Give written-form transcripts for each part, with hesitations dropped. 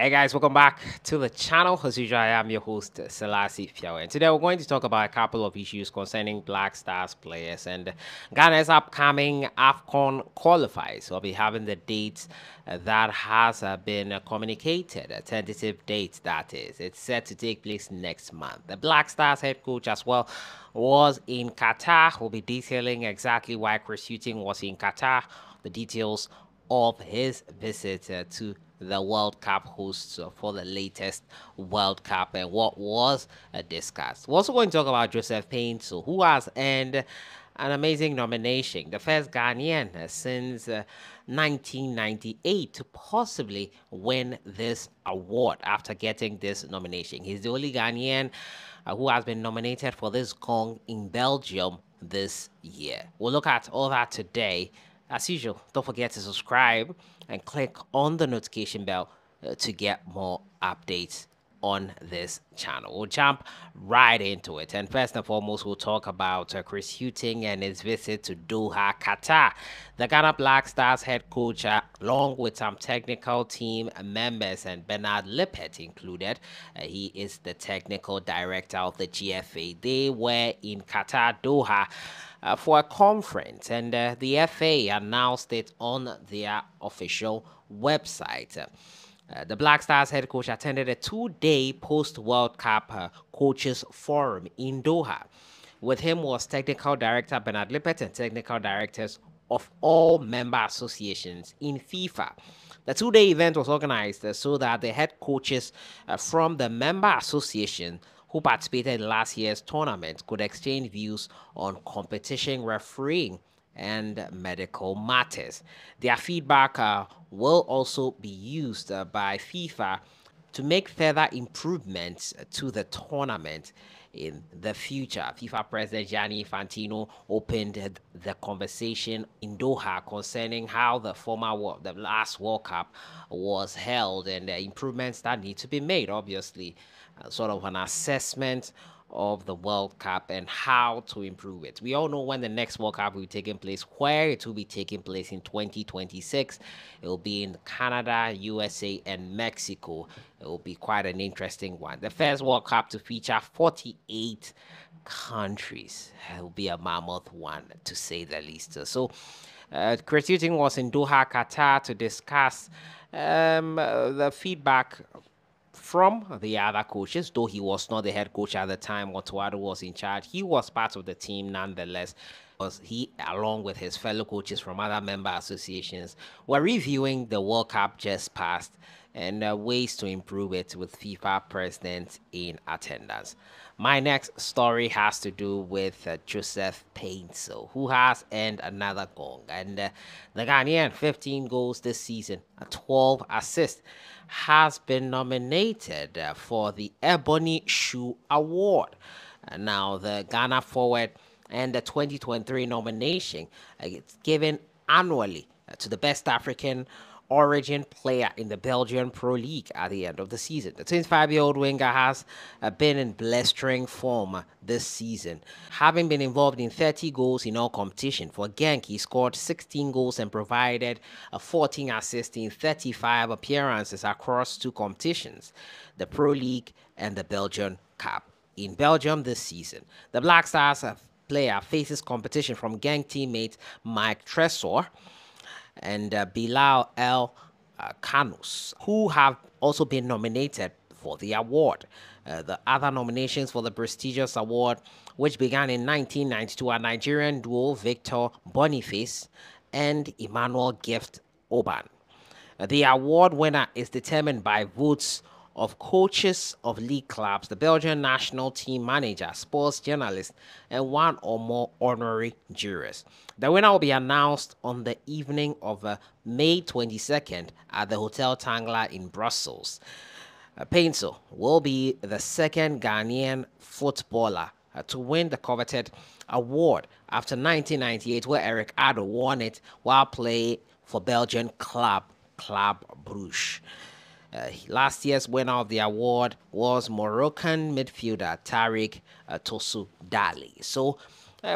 Hey guys, welcome back to the channel. As usual, I am your host, Selassie Fiao, and today we're going to talk about a couple of issues concerning Black Stars players and Ghana's upcoming Afcon qualifiers. We'll be having the dates that has been communicated, a tentative date that is. It's set to take place next month. The Black Stars head coach as well was in Qatar. We'll be detailing exactly why Chris Hughton was in Qatar, the details of his visit to the World Cup hosts for the latest World Cup and what was discussed. We're also going to talk about Joseph Painstill, who has earned an amazing nomination, the first Ghanaian since 1998 to possibly win this award after getting this nomination. He's the only Ghanaian who has been nominated for this gong in Belgium this year. We'll look at all that today. As usual, don't forget to subscribe and click on the notification bell to get more updates on this channel. We'll jump right into it. And first and foremost, we'll talk about Chris Hughton and his visit to Doha, Qatar. The Ghana Black Stars head coach, along with some technical team members and Bernard Lippert included, he is the technical director of the GFA. They were in Qatar, Doha, for a conference, and the FA announced it on their official website. The Black Stars head coach attended a two-day post-World Cup coaches forum in Doha. With him was technical director Bernard Lippert and technical directors of all member associations in FIFA. The two-day event was organized so that the head coaches from the member association who participated in last year's tournament could exchange views on competition refereeing and medical matters. Their feedback will also be used by FIFA to make further improvements to the tournament in the future. FIFA President Gianni Infantino opened the conversation in Doha concerning how the last World Cup was held and the improvements that need to be made. Obviously, sort of an assessment of the World Cup and how to improve it. We all know when the next World Cup will be taking place, where it will be taking place in 2026. It will be in Canada, USA, and Mexico. It will be quite an interesting one. The first World Cup to feature 48 countries. It will be a mammoth one, to say the least. So, Chris Hughton was in Doha, Qatar to discuss the feedback from the other coaches, though he was not the head coach at the time. Otuado was in charge. He was part of the team nonetheless. He, along with his fellow coaches from other member associations, were reviewing the World Cup just passed and ways to improve it with FIFA presidents in attendance. My next story has to do with Joseph Painstill, who has earned another gong. And the Ghanaian, 15 goals this season, 12 assists, has been nominated for the Ebony Shoe Award. Now, the Ghana forward and the 2023 nomination it's given annually to the best African origin player in the Belgian Pro League at the end of the season. The 25-year-old winger has been in blistering form this season, having been involved in 30 goals in all competition. For Genk, he scored 16 goals and provided 14 assists in 35 appearances across two competitions, the Pro League and the Belgian Cup. In Belgium this season, the Black Stars player faces competition from Genk teammate Mike Tresor and Bilal El Kanous, who have also been nominated for the award. The other nominations for the prestigious award, which began in 1992, are Nigerian duo Victor Boniface and Emmanuel Gift Oban. The award winner is determined by votes of coaches of league clubs, the Belgian national team manager, sports journalists, and one or more honorary jurors. The winner will be announced on the evening of May 22nd at the Hotel Tangla in Brussels. Painstill will be the second Ghanaian footballer to win the coveted award after 1998, where Eric Addo won it while playing for Belgian Club Brugge. Last year's winner of the award was Moroccan midfielder Tariq Tosu Dali. So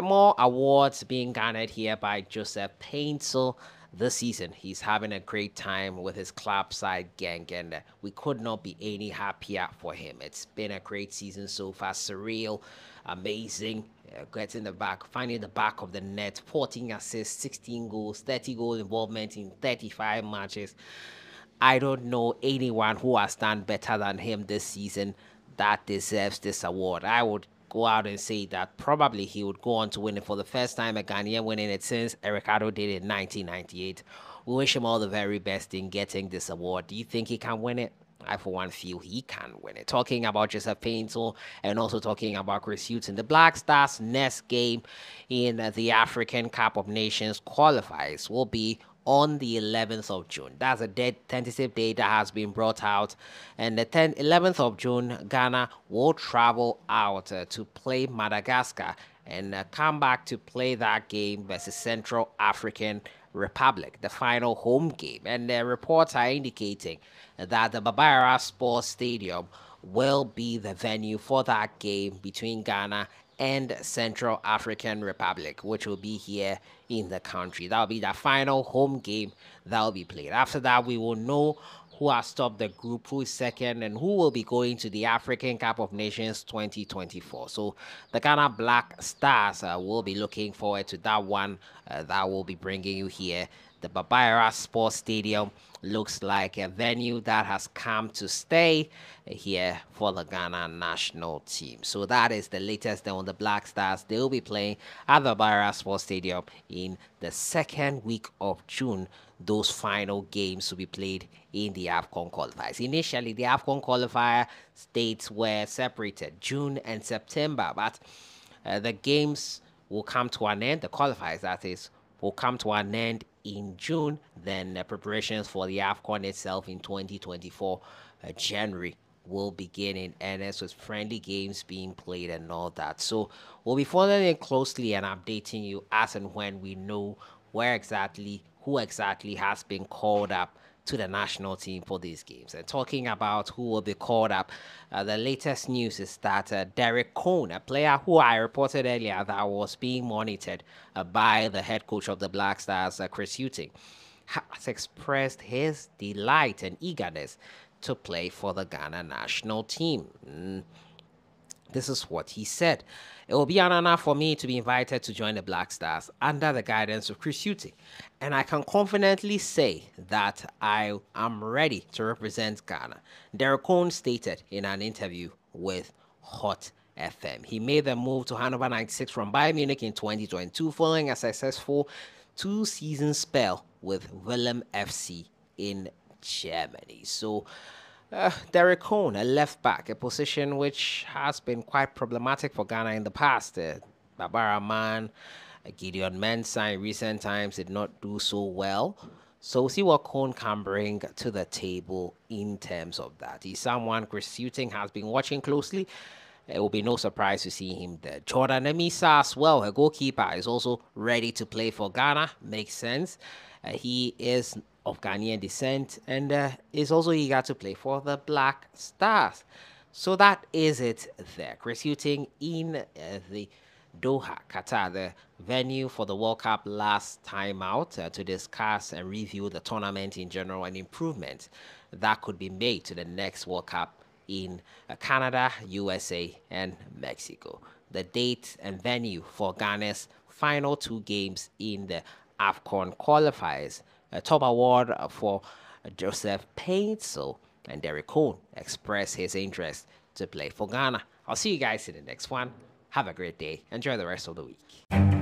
more awards being garnered here by Joseph Painstill, this season he's having a great time with his club side gang, and we could not be any happier for him. It's been a great season so far, surreal, amazing. Getting the back, finding the back of the net, 14 assists, 16 goals, 30 goal involvement in 35 matches. I don't know anyone who has done better than him this season that deserves this award. I would go out and say that probably he would go on to win it for the first time, a Ghanaian winning it since Ricardo did it in 1998. We wish him all the very best in getting this award. Do you think he can win it? I, for one, feel he can win it. Talking about Joseph Painstill and also talking about Chris Hughton, the Black Stars' next game in the African Cup of Nations qualifiers will be on the 11th of June. That's a tentative date that has been brought out. And the 11th of June, Ghana will travel out to play Madagascar and come back to play that game versus Central African Republic, the final home game. And the reports are indicating that the Babara Sports Stadium will be the venue for that game between Ghana and Central African Republic, which will be here in the country. That will be the final home game that will be played. After that, we will know who has topped the group, who is second, and who will be going to the African Cup of Nations 2024. So the Ghana Black Stars will be looking forward to that one that will be bringing you here. The Babara Sports Stadium looks like a venue that has come to stay here for the Ghana national team. So that is the latest on the Black Stars. They will be playing at the Babara Sports Stadium in the second week of June. Those final games will be played in the Afcon qualifiers. Initially, the Afcon qualifier dates were separated, June and September, but the games will come to an end, the qualifiers that is, will come to an end in June. Then preparations for the Afcon itself in 2024 January will begin in earnest, with friendly games being played and all that. So we'll be following it closely and updating you as and when we know who exactly has been called up to the national team for these games. And talking about who will be called up, the latest news is that Derek Cohn, a player who I reported earlier that was being monitored by the head coach of the Black Stars, Chris Hughton, has expressed his delight and eagerness to play for the Ghana national team. This is what he said. It will be an honor for me to be invited to join the Black Stars under the guidance of Chris Hughton, and I can confidently say that I am ready to represent Ghana, Derek Cohn stated in an interview with Hot FM. He made the move to Hannover 96 from Bayern Munich in 2022 following a successful two-season spell with Willem FC in Germany. So Derek Cohn, a left back, a position which has been quite problematic for Ghana in the past. Barbara Man, Gideon Mensah in recent times did not do so well. So we'll see what Cohn can bring to the table in terms of that. He's someone Chris Hughton has been watching closely. It will be no surprise to see him there. Jordan Emisa as well, a goalkeeper, is also ready to play for Ghana. Makes sense. He is of Ghanaian descent and is also eager to play for the Black Stars. So that is it there. Chris Hughton in the Doha, Qatar, the venue for the World Cup last time out, to discuss and review the tournament in general and improvements that could be made to the next World Cup in Canada, USA, and Mexico. The date and venue for Ghana's final two games in the Afcon qualifiers. A top award for Joseph Painstill, and Derek Cohn expressed his interest to play for Ghana. I'll see you guys in the next one. Have a great day. Enjoy the rest of the week.